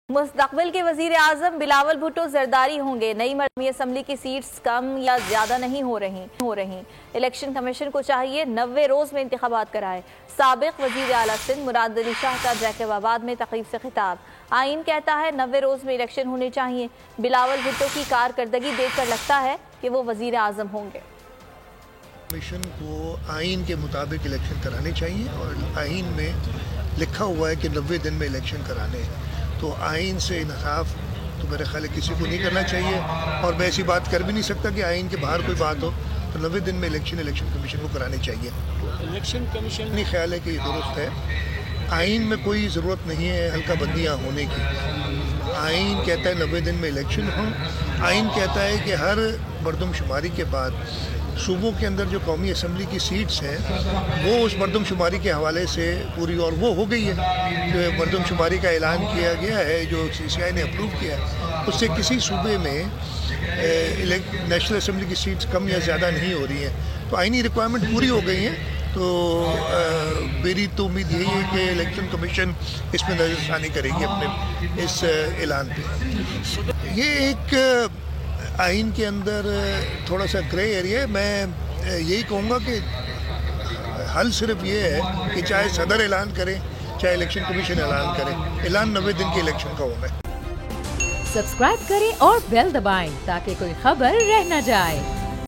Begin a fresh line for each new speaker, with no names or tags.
मुस्तकबिल के वजीर आजम बिलावल भुट्टो जरदारी होंगे। नई मरकज़ी असम्बली की सीट्स कम या ज्यादा नहीं हो रही। इलेक्शन कमीशन को चाहिए 90 रोज में इंतखाबात कराए। साबिक वजीर आला सिंध मुराद अली शाह का जैकबाबाद में तकरीब से खिताब। आइन कहता है 90 रोज में इलेक्शन होने चाहिए। बिलावल भुट्टो की कारकर्दगी देखकर लगता है कि वो वजीर आजम होंगे।
कमीशन को आइन के मुताबिक इलेक्शन कराने चाहिए और आइन में लिखा हुआ है कि 90 दिन में इलेक्शन कराने हैं, तो आइन से इंसाफ तो मेरे ख्याल किसी को नहीं करना चाहिए। और मैं ऐसी बात कर भी नहीं सकता कि आइन के बाहर कोई बात हो, तो 90 दिन में इलेक्शन कमीशन को कराने चाहिए।
इलेक्शन कमीशन
नहीं ख्याल है कि ये दुरुस्त है। आइन में कोई ज़रूरत नहीं है हल्का बंदियाँ होने की। आइन कहता है 90 दिन में इलेक्शन हो। आइन कहता है कि हर मरदमशुमारी के बाद सूबों के अंदर जो कौमी असम्बली की सीट्स हैं वो उस मरदमशुमारी के हवाले से पूरी, और वो हो गई है। जो मरदमशुमारी का ऐलान किया गया है, जो CCI ने अप्रूव किया है, उससे किसी सूबे में नेशनल असम्बली की सीट्स कम या ज़्यादा नहीं हो रही हैं। तो आइनी रिक्वायरमेंट पूरी हो गई हैं। तो मेरी तो उम्मीद यही है कि इलेक्शन कमीशन इसमें नज़रसानी करेगी अपने इस ऐलान पे। ये एक आइन के अंदर थोड़ा सा ग्रे एरिया है। मैं यही कहूँगा कि हल सिर्फ ये है कि चाहे सदर ऐलान करे चाहे इलेक्शन कमीशन ऐलान करे, ऐलान 90 दिन के इलेक्शन का होगा।
सब्सक्राइब करें और बेल दबाएं ताकि कोई खबर रह न जाए।